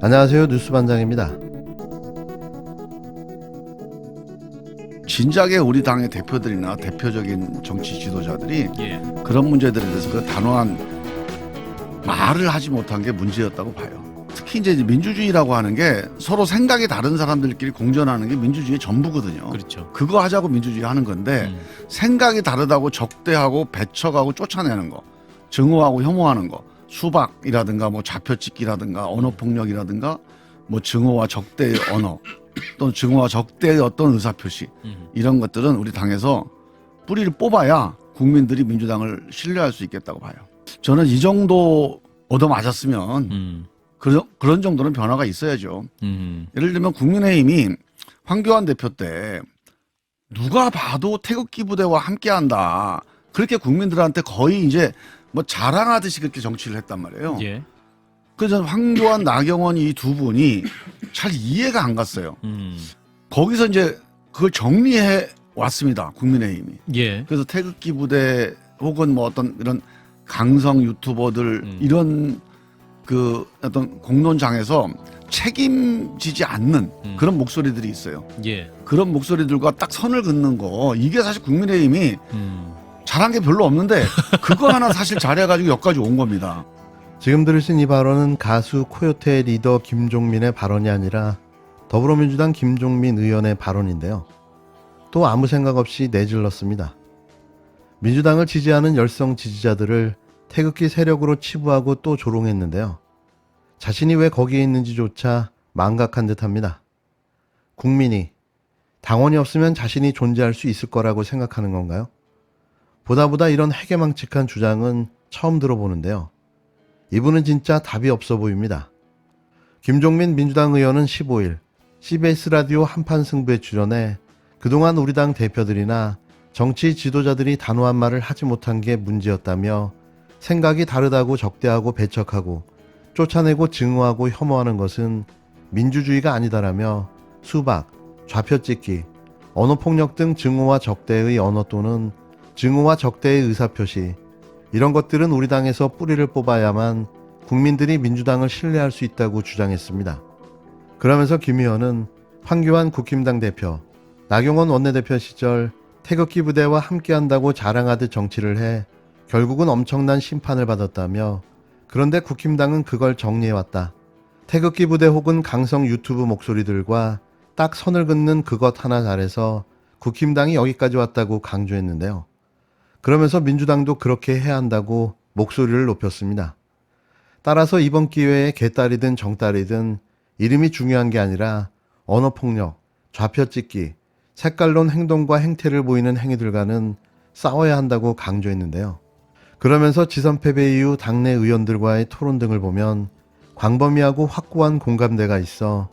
안녕하세요. 뉴스반장입니다. 진작에 우리 당의 대표들이나 대표적인 정치 지도자들이 그런 문제들에 대해서 그 단호한 말을 하지 못한 게 문제였다고 봐요. 특히 이제 민주주의라고 하는 게 서로 생각이 다른 사람들끼리 공존하는 게 민주주의의 전부거든요. 그렇죠. 그거 하자고 민주주의 하는 건데 생각이 다르다고 적대하고 배척하고 쫓아내는 거, 증오하고 혐오하는 거, 수박이라든가 뭐 좌표찍기라든가 언어폭력이라든가 뭐 증오와 적대의 언어 또는 증오와 적대의 어떤 의사표시 이런 것들은 우리 당에서 뿌리를 뽑아야 국민들이 민주당을 신뢰할 수 있겠다고 봐요. 저는 이 정도 얻어맞았으면 그런 정도는 변화가 있어야죠. 예를 들면 국민의힘이 황교안 대표 때 누가 봐도 태극기 부대와 함께한다. 그렇게 국민들한테 거의 이제 뭐 자랑하듯이 그렇게 정치를 했단 말이에요. 예. 그래서 황교안, 나경원 이 두 분이 잘 이해가 안 갔어요. 거기서 이제 그걸 정리해 왔습니다. 국민의힘이. 예. 그래서 태극기 부대 혹은 뭐 어떤 이런 강성 유튜버들 이런 그 어떤 공론장에서 책임지지 않는 그런 목소리들이 있어요. 예. 그런 목소리들과 딱 선을 긋는 거 이게 사실 국민의힘이 잘한 게 별로 없는데 그거 하나 사실 잘해가지고 여기까지 온 겁니다. 지금 들으신 이 발언은 가수 코요태 리더 김종민의 발언이 아니라 더불어민주당 김종민 의원의 발언인데요. 또 아무 생각 없이 내질렀습니다. 민주당을 지지하는 열성 지지자들을 태극기 세력으로 치부하고 또 조롱했는데요. 자신이 왜 거기에 있는지조차 망각한 듯합니다. 국민이 당원이 없으면 자신이 존재할 수 있을 거라고 생각하는 건가요? 보다 이런 해괴망측한 주장은 처음 들어보는데요. 이분은 진짜 답이 없어 보입니다. 김종민 민주당 의원은 15일 CBS 라디오 한판 승부에 출연해 그동안 우리 당 대표들이나 정치 지도자들이 단호한 말을 하지 못한 게 문제였다며 생각이 다르다고 적대하고 배척하고 쫓아내고 증오하고 혐오하는 것은 민주주의가 아니다라며 수박, 좌표찍기, 언어폭력 등 증오와 적대의 언어 또는 증오와 적대의 의사표시 이런 것들은 우리 당에서 뿌리를 뽑아야만 국민들이 민주당을 신뢰할 수 있다고 주장했습니다. 그러면서 김 의원은 황교안 국힘당 대표, 나경원 원내대표 시절 태극기 부대와 함께한다고 자랑하듯 정치를 해 결국은 엄청난 심판을 받았다며 그런데 국힘당은 그걸 정리해왔다. 태극기 부대 혹은 강성 유튜브 목소리들과 딱 선을 긋는 그것 하나 잘해서 국힘당이 여기까지 왔다고 강조했는데요. 그러면서 민주당도 그렇게 해야 한다고 목소리를 높였습니다. 따라서 이번 기회에 개딸이든 정딸이든 이름이 중요한 게 아니라 언어폭력, 좌표찍기, 색깔론 행동과 행태를 보이는 행위들과는 싸워야 한다고 강조했는데요. 그러면서 지선 패배 이후 당내 의원들과의 토론 등을 보면 광범위하고 확고한 공감대가 있어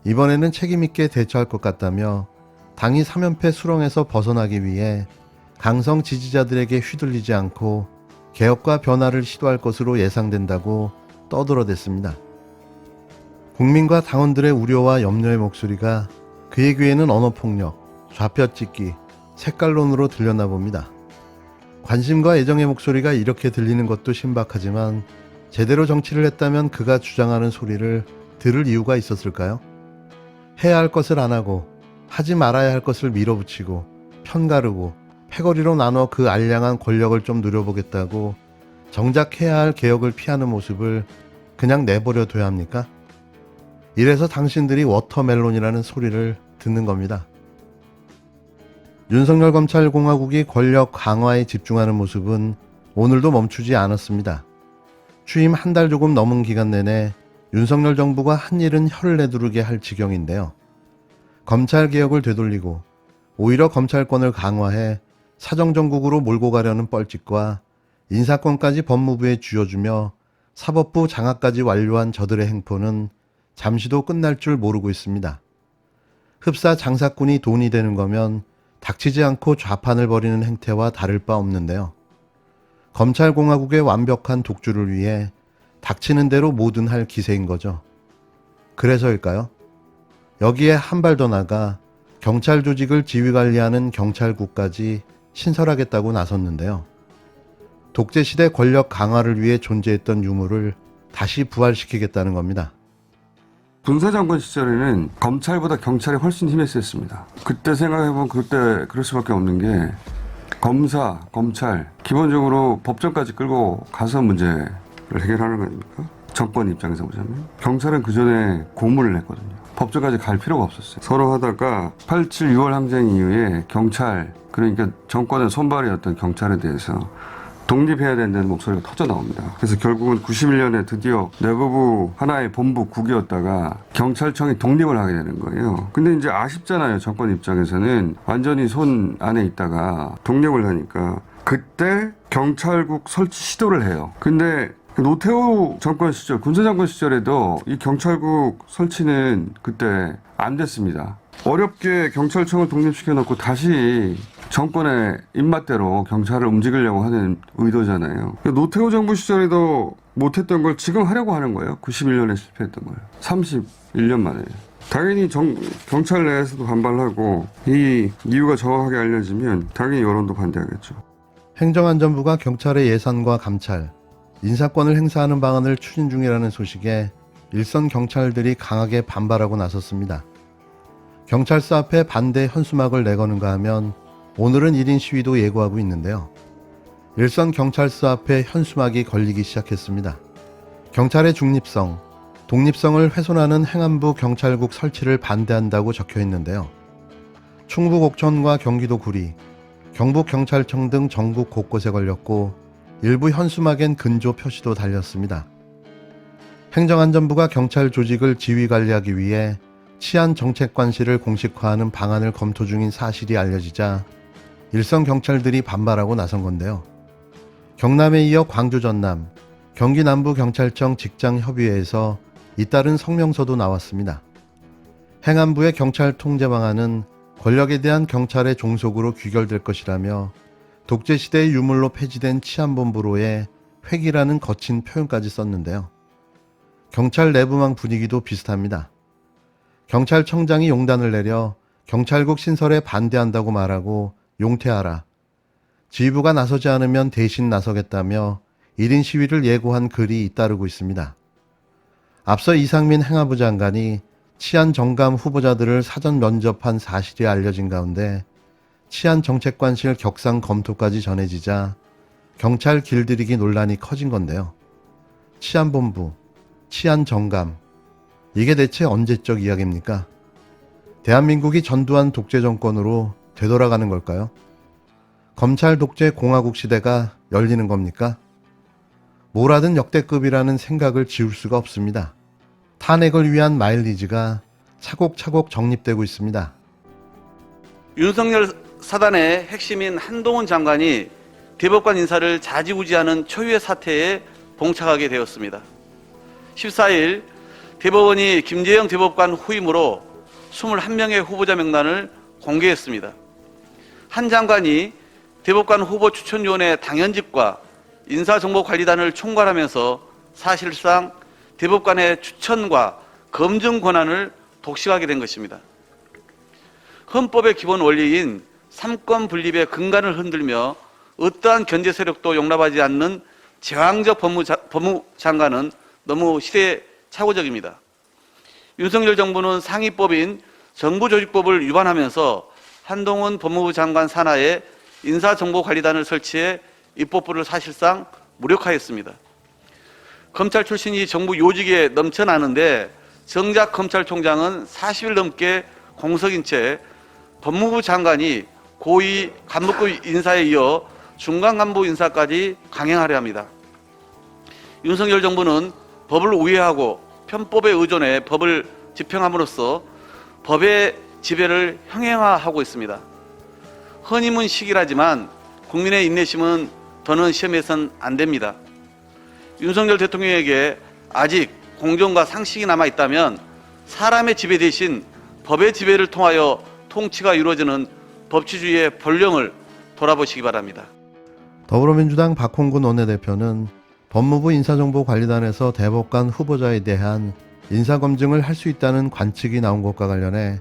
이번에는 책임있게 대처할 것 같다며 당이 3연패 수렁에서 벗어나기 위해 강성 지지자들에게 휘둘리지 않고 개혁과 변화를 시도할 것으로 예상된다고 떠들어댔습니다. 국민과 당원들의 우려와 염려의 목소리가 그의 귀에는 언어폭력, 좌표찍기, 색깔론으로 들렸나 봅니다. 관심과 애정의 목소리가 이렇게 들리는 것도 신박하지만 제대로 정치를 했다면 그가 주장하는 소리를 들을 이유가 있었을까요? 해야 할 것을 안 하고 하지 말아야 할 것을 밀어붙이고 편가르고 패거리로 나눠 그 알량한 권력을 좀 누려보겠다고 정작 해야 할 개혁을 피하는 모습을 그냥 내버려 둬야 합니까? 이래서 당신들이 워터멜론이라는 소리를 듣는 겁니다. 윤석열 검찰공화국이 권력 강화에 집중하는 모습은 오늘도 멈추지 않았습니다. 취임 한 달 조금 넘은 기간 내내 윤석열 정부가 한 일은 혀를 내두르게 할 지경인데요. 검찰개혁을 되돌리고 오히려 검찰권을 강화해 사정정국으로 몰고 가려는 뻘짓과 인사권까지 법무부에 쥐어주며 사법부 장악까지 완료한 저들의 행포는 잠시도 끝날 줄 모르고 있습니다. 흡사 장사꾼이 돈이 되는 거면 닥치지 않고 좌판을 벌이는 행태와 다를 바 없는데요. 검찰공화국의 완벽한 독주를 위해 닥치는 대로 뭐든 할 기세인 거죠. 그래서일까요? 여기에 한 발 더 나가 경찰 조직을 지휘관리하는 경찰국까지 신설하겠다고 나섰는데요. 독재시대 권력 강화를 위해 존재했던 유물을 다시 부활시키겠다는 겁니다. 군사장관 시절에는 검찰보다 경찰이 훨씬 힘이 셌습니다. 그때 생각해보면 그때 그럴 수밖에 없는 게 검사, 검찰 기본적으로 법정까지 끌고 가서 문제를 해결하는 거 아닙니까? 정권 입장에서 보자면 경찰은 그 전에 고문을 했거든요. 법정까지 갈 필요가 없었어요. 서로 하다가 87 6월 항쟁 이후에 경찰, 그러니까 정권의 손발이었던 경찰에 대해서 독립해야 된다는 목소리가 터져 나옵니다. 그래서 결국은 91년에 드디어 내부부 하나의 본부 국이었다가 경찰청이 독립을 하게 되는 거예요. 근데 이제 아쉽잖아요. 정권 입장에서는 완전히 손 안에 있다가 독립을 하니까 그때 경찰국 설치 시도를 해요. 근데 노태우 정권 시절, 군사정권 시절에도 이 경찰국 설치는 그때 안 됐습니다. 어렵게 경찰청을 독립시켜 놓고 다시 정권의 입맛대로 경찰을 움직이려고 하는 의도잖아요. 노태우 정부 시절에도 못했던 걸 지금 하려고 하는 거예요. 91년에 실패했던 거예요. 31년 만에. 당연히 경찰 내에서도 반발하고 이 이유가 정확하게 알려지면 당연히 여론도 반대하겠죠. 행정안전부가 경찰의 예산과 감찰, 인사권을 행사하는 방안을 추진 중이라는 소식에 일선 경찰들이 강하게 반발하고 나섰습니다. 경찰서 앞에 반대 현수막을 내거는가 하면 오늘은 1인 시위도 예고하고 있는데요. 일선 경찰서 앞에 현수막이 걸리기 시작했습니다. 경찰의 중립성, 독립성을 훼손하는 행안부 경찰국 설치를 반대한다고 적혀 있는데요. 충북 옥천과 경기도 구리, 경북경찰청 등 전국 곳곳에 걸렸고 일부 현수막엔 근조 표시도 달렸습니다. 행정안전부가 경찰 조직을 지휘관리하기 위해 치안정책관실을 공식화하는 방안을 검토 중인 사실이 알려지자 일선 경찰들이 반발하고 나선 건데요. 경남에 이어 광주 전남, 경기 남부경찰청 직장협의회에서 잇따른 성명서도 나왔습니다. 행안부의 경찰 통제 방안은 권력에 대한 경찰의 종속으로 귀결될 것이라며 독재시대의 유물로 폐지된 치안본부로의 회기라는 거친 표현까지 썼는데요. 경찰 내부망 분위기도 비슷합니다. 경찰청장이 용단을 내려 경찰국 신설에 반대한다고 말하고 용퇴하라. 지휘부가 나서지 않으면 대신 나서겠다며 1인 시위를 예고한 글이 잇따르고 있습니다. 앞서 이상민 행안부 장관이 치안정감 후보자들을 사전 면접한 사실이 알려진 가운데 치안정책관실 격상 검토까지 전해지자 경찰 길들이기 논란이 커진 건데요. 치안본부, 치안정감, 이게 대체 언제적 이야기입니까? 대한민국이 전두환 독재 정권으로 되돌아가는 걸까요? 검찰 독재 공화국 시대가 열리는 겁니까? 뭐라든 역대급이라는 생각을 지울 수가 없습니다. 탄핵을 위한 마일리지가 차곡차곡 정립되고 있습니다. 윤석열 사단의 핵심인 한동훈 장관이 대법관 인사를 좌지우지하는 초유의 사태에 봉착하게 되었습니다. 14일 대법원이 김재영 대법관 후임으로 21명의 후보자 명단을 공개했습니다. 한 장관이 대법관 후보 추천위원회 당연직과 인사정보관리단을 총괄하면서 사실상 대법관의 추천과 검증 권한을 독식하게 된 것입니다. 헌법의 기본 원리인 삼권 분립의 근간을 흔들며 어떠한 견제 세력도 용납하지 않는 제왕적 법무장관은 너무 시대착오적입니다. 윤석열 정부는 상위법인 정부조직법을 위반하면서 한동훈 법무부 장관 산하에 인사정보관리단을 설치해 입법부를 사실상 무력화했습니다. 검찰 출신이 정부 요직에 넘쳐나는데 정작 검찰총장은 40일 넘게 공석인 채 법무부 장관이 고위 간부급 인사에 이어 중간 간부 인사까지 강행하려 합니다. 윤석열 정부는 법을 우회하고 편법에 의존해 법을 집행함으로써 법의 지배를 형행화하고 있습니다. 헌임은 시기라지만 국민의 인내심은 더는 시험해서는 안 됩니다. 윤석열 대통령에게 아직 공정과 상식이 남아있다면 사람의 지배 대신 법의 지배를 통하여 통치가 이루어지는 법치주의의 본령을 돌아보시기 바랍니다. 더불어민주당 박홍근 원내대표는 법무부 인사정보관리단에서 대법관 후보자에 대한 인사검증을 할 수 있다는 관측이 나온 것과 관련해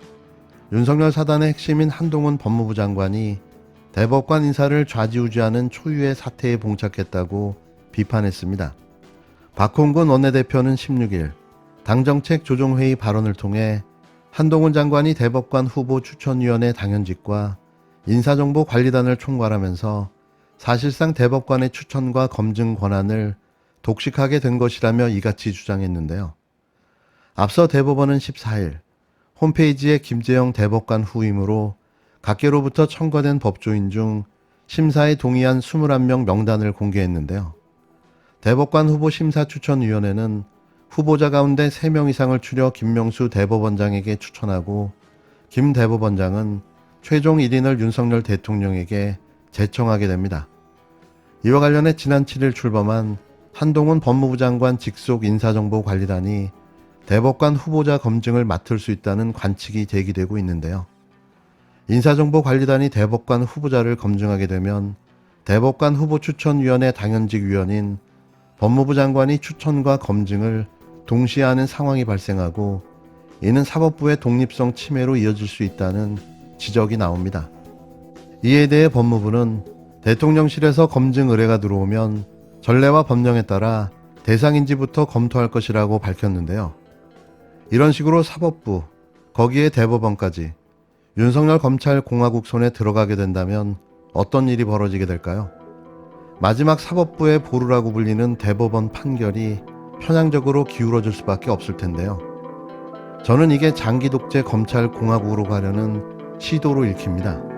윤석열 사단의 핵심인 한동훈 법무부 장관이 대법관 인사를 좌지우지하는 초유의 사태에 봉착했다고 비판했습니다. 박홍근 원내대표는 16일 당정책 조정회의 발언을 통해 한동훈 장관이 대법관 후보 추천위원회 당연직과 인사정보관리단을 총괄하면서 사실상 대법관의 추천과 검증 권한을 독식하게 된 것이라며 이같이 주장했는데요. 앞서 대법원은 14일 홈페이지에 김재영 대법관 후임으로 각계로부터 청구된 법조인 중 심사에 동의한 21명 명단을 공개했는데요. 대법관 후보 심사추천위원회는 후보자 가운데 3명 이상을 추려 김명수 대법원장에게 추천하고 김 대법원장은 최종 1인을 윤석열 대통령에게 제청하게 됩니다. 이와 관련해 지난 7일 출범한 한동훈 법무부 장관 직속 인사정보관리단이 대법관 후보자 검증을 맡을 수 있다는 관측이 제기되고 있는데요. 인사정보관리단이 대법관 후보자를 검증하게 되면 대법관 후보 추천위원회 당연직 위원인 법무부 장관이 추천과 검증을 동시에 하는 상황이 발생하고 이는 사법부의 독립성 침해로 이어질 수 있다는 지적이 나옵니다. 이에 대해 법무부는 대통령실에서 검증 의뢰가 들어오면 전례와 법령에 따라 대상인지부터 검토할 것이라고 밝혔는데요. 이런 식으로 사법부, 거기에 대법원까지 윤석열 검찰공화국 손에 들어가게 된다면 어떤 일이 벌어지게 될까요? 마지막 사법부의 보루라고 불리는 대법원 판결이 편향적으로 기울어질 수밖에 없을 텐데요. 저는 이게 장기 독재 검찰공화국으로 가려는 시도로 읽힙니다.